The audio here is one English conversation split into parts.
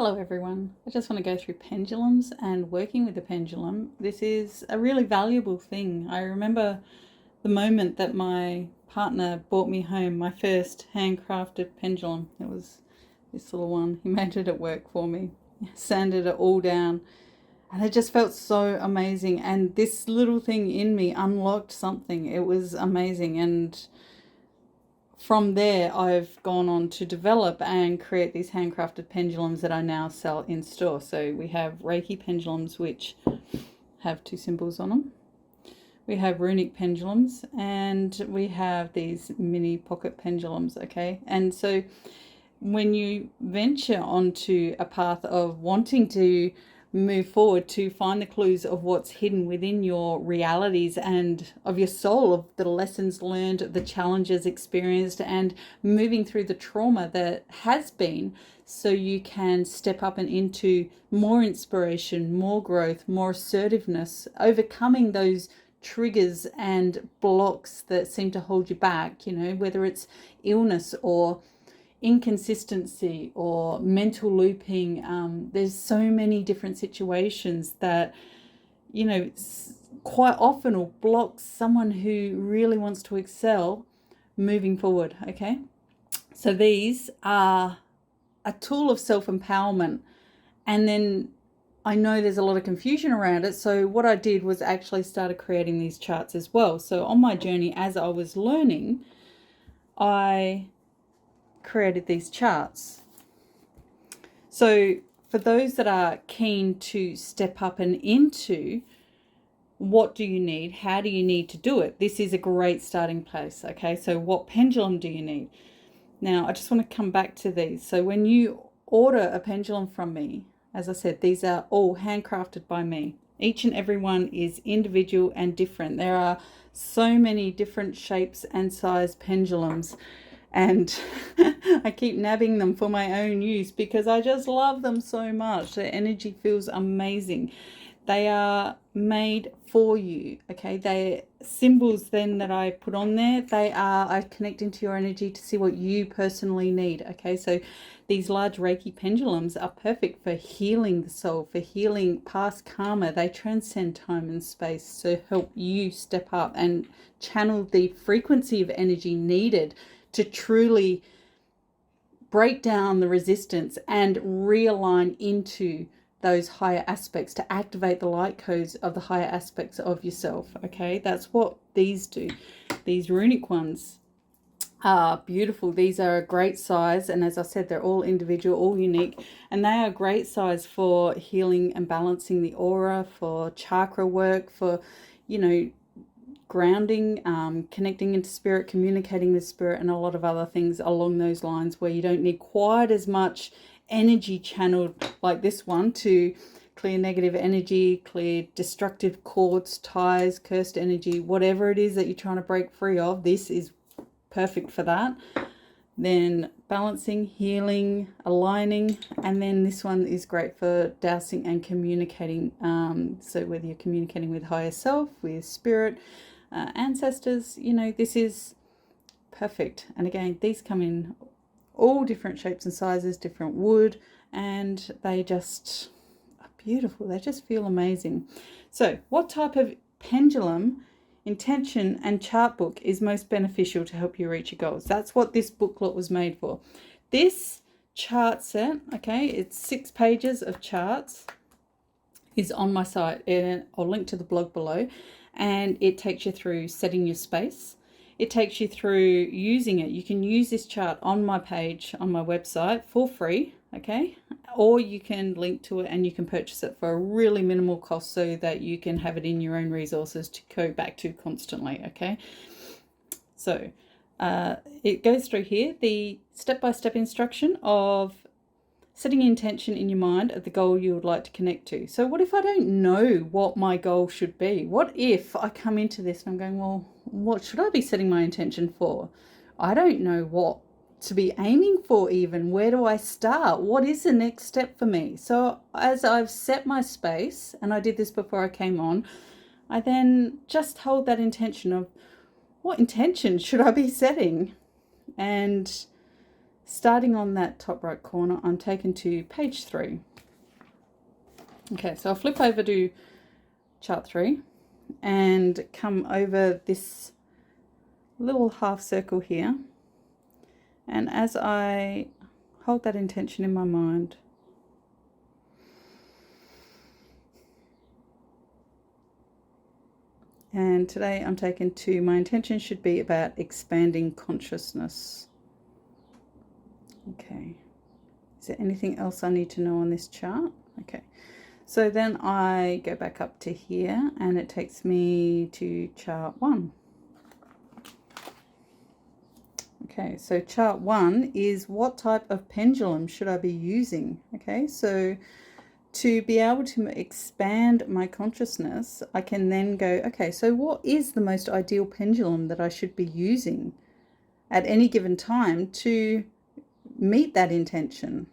Hello everyone. I just want to go through pendulums and working with the pendulum. This is a really valuable thing. I remember the moment that my partner brought me home my first handcrafted pendulum. It was this little one. He made it at work for me, sanded it all down, and it just felt so amazing. And this little thing in me unlocked something. It was amazing. And from there, I've gone on to develop and create these handcrafted pendulums that I now sell in store. So we have Reiki pendulums, which have two symbols on them. We have runic pendulums, and we have these mini pocket pendulums, okay? And so when you venture onto a path of wanting to move forward to find the clues of what's hidden within your realities and of your soul, of the lessons learned, the challenges experienced, and moving through the trauma that has been, so you can step up and into more inspiration, more growth, more assertiveness, overcoming those triggers and blocks that seem to hold you back, whether it's illness or inconsistency or mental looping. There's so many different situations that quite often will block someone who really wants to excel moving forward. Okay, so these are a tool of self-empowerment, and then I know there's a lot of confusion around it, so what I did was actually started creating these charts as well. So on my journey, as I was learning, I created these charts. So for those that are keen to step up and into what do you need, how do you need to do it, this is a great starting place. Okay, so what pendulum do you need? Now I just want to come back to these. So when you order a pendulum from me, as I said, these are all handcrafted by me. Each and every one is individual and different. There are so many different shapes and size pendulums, and I keep nabbing them for my own use because I just love them so much. Their energy feels amazing. They are made for you, okay? They're symbols then that I put on there. I connect into your energy to see what you personally need, okay? So these large Reiki pendulums are perfect for healing the soul, for healing past karma. They transcend time and space to help you step up and channel the frequency of energy needed to truly break down the resistance and realign into those higher aspects, to activate the light codes of the higher aspects of yourself. Okay, that's what these do. These runic ones are beautiful. These are a great size, and as I said, they're all individual, all unique, and they are a great size for healing and balancing the aura, for chakra work, for grounding, connecting into spirit, communicating with spirit, and a lot of other things along those lines, where you don't need quite as much energy channeled like this one to clear negative energy, clear destructive cords, ties, cursed energy, whatever it is that you're trying to break free of. This is perfect for that. Then balancing, healing, aligning, and then this one is great for dowsing and communicating. So whether you're communicating with higher self, with spirit, ancestors, this is perfect. And again, these come in all different shapes and sizes, different wood, and they just are beautiful. They just feel amazing. So what type of pendulum, intention, and chart book is most beneficial to help you reach your goals? That's what this booklet was made for. This chart set, okay, it's 6 pages of charts, is on my site, and I'll link to the blog below. And it takes you through setting your space. It takes you through using it. You can use this chart on my page, on my website, for free, okay? Or you can link to it and you can purchase it for a really minimal cost so that you can have it in your own resources to go back to constantly, okay? So it goes through here, the step-by-step instruction of setting intention in your mind of the goal you would like to connect to. So what if I don't know what my goal should be? What if I come into this and I'm going, well, what should I be setting my intention for? I don't know what to be aiming for even. Where do I start? What is the next step for me? So as I've set my space, and I did this before I came on, I then just hold that intention of what intention should I be setting? And starting on that top right corner, I'm taken to page 3. Okay, so I'll flip over to chart 3 and come over this little half circle here. And as I hold that intention in my mind, and today I'm taken to, my intention should be about expanding consciousness. Okay. Is there anything else I need to know on this chart? Okay. So then I go back up to here and it takes me to chart 1. Okay, so chart 1 is what type of pendulum should I be using? Okay, so to be able to expand my consciousness, I can then go, okay, so what is the most ideal pendulum that I should be using at any given time to meet that intention?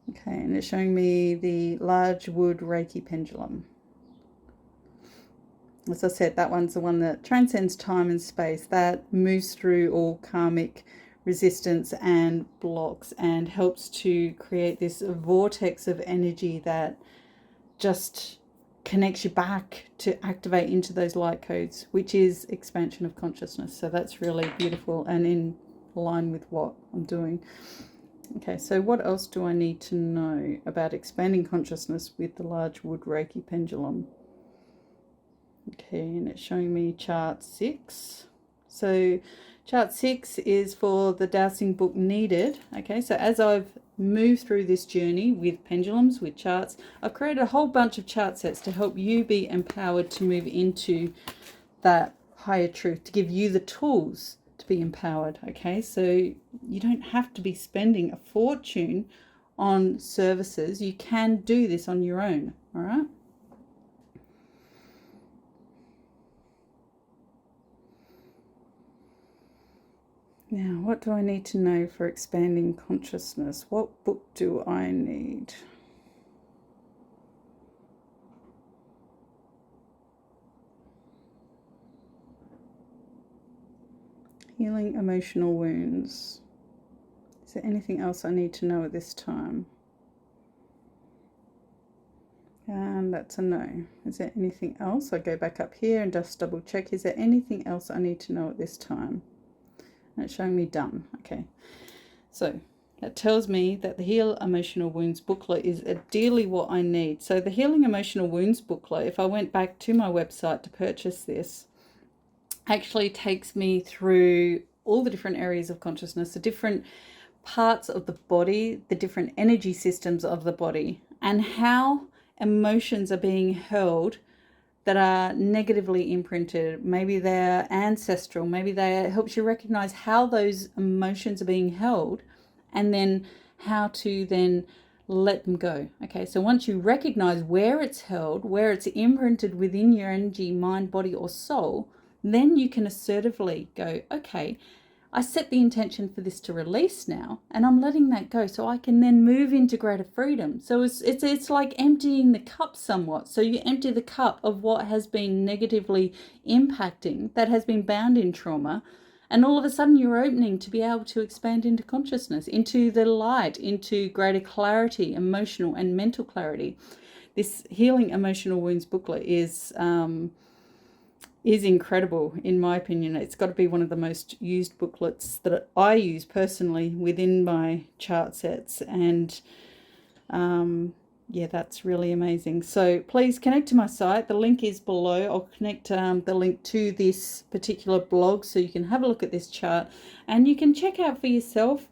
Okay, and it's showing me the large wood Reiki pendulum. As I said, that one's the one that transcends time and space, that moves through all karmic resistance and blocks and helps to create this vortex of energy that just connects you back to activate into those light codes, which is expansion of consciousness. So that's really beautiful and in line with what I'm doing. Okay, so what else do I need to know about expanding consciousness with the large wood Reiki pendulum? Okay, and it's showing me chart 6. So chart 6 is for the dowsing book needed. Okay, so as I've moved through this journey with pendulums, with charts, I've created a whole bunch of chart sets to help you be empowered to move into that higher truth, to give you the tools to be empowered. Okay, so you don't have to be spending a fortune on services. You can do this on your own. All right. Now, what do I need to know for expanding consciousness? What book do I need? Healing emotional wounds. Is there anything else I need to know at this time? And that's a no. Is there anything else? I go back up here and just double check. Is there anything else I need to know at this time? And it's showing me done. Okay. So that tells me that the Heal Emotional Wounds booklet is ideally what I need. So the Healing Emotional Wounds booklet, if I went back to my website to purchase this, actually takes me through all the different areas of consciousness, the different parts of the body, the different energy systems of the body, and how emotions are being held that are negatively imprinted. Maybe they're ancestral, maybe it helps you recognize how those emotions are being held and then how to then let them go. Okay, so once you recognize where it's held, where it's imprinted within your energy, mind, body, or soul, then you can assertively go, okay, I set the intention for this to release now, and I'm letting that go so I can then move into greater freedom. So it's like emptying the cup somewhat. So you empty the cup of what has been negatively impacting, that has been bound in trauma, and all of a sudden you're opening to be able to expand into consciousness, into the light, into greater clarity, emotional and mental clarity. This Healing Emotional Wounds booklet is incredible, in my opinion. It's got to be one of the most used booklets that I use personally within my chart sets, and yeah, that's really amazing. So please connect to my site. The link is below. I'll connect the link to this particular blog so you can have a look at this chart and you can check out for yourself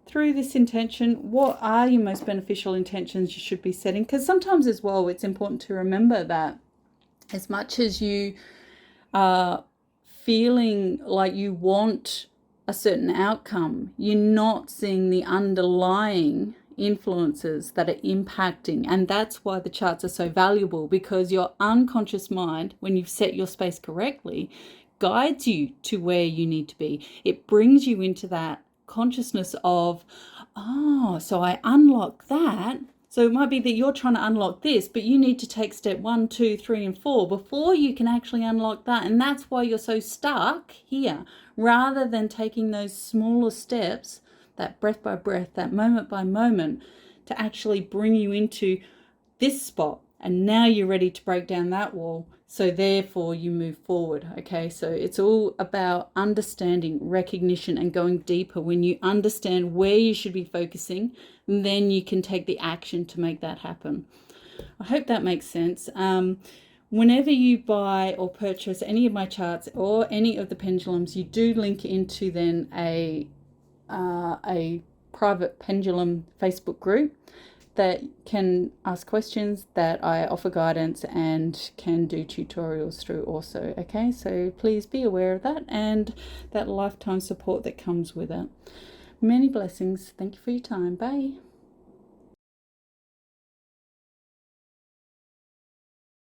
through this intention, what are your most beneficial intentions you should be setting. Because sometimes as well, it's important to remember that as much as you are feeling like you want a certain outcome, you're not seeing the underlying influences that are impacting. And that's why the charts are so valuable, because your unconscious mind, when you've set your space correctly, guides you to where you need to be. It brings you into that consciousness of, oh, so I unlock that, So it might be that you're trying to unlock this, but you need to take step 1, 2, 3, and 4 before you can actually unlock that. And that's why you're so stuck here, rather than taking those smaller steps, that breath by breath, that moment by moment, to actually bring you into this spot. And now you're ready to break down that wall. So therefore you move forward. Okay, so it's all about understanding, recognition, and going deeper. When you understand where you should be focusing, then you can take the action to make that happen. I hope that makes sense. Whenever you buy or purchase any of my charts or any of the pendulums, you do link into then a private pendulum Facebook group that can ask questions, that I offer guidance and can do tutorials through also. Okay, so please be aware of that and that lifetime support that comes with it. Many blessings. Thank you for your time. Bye.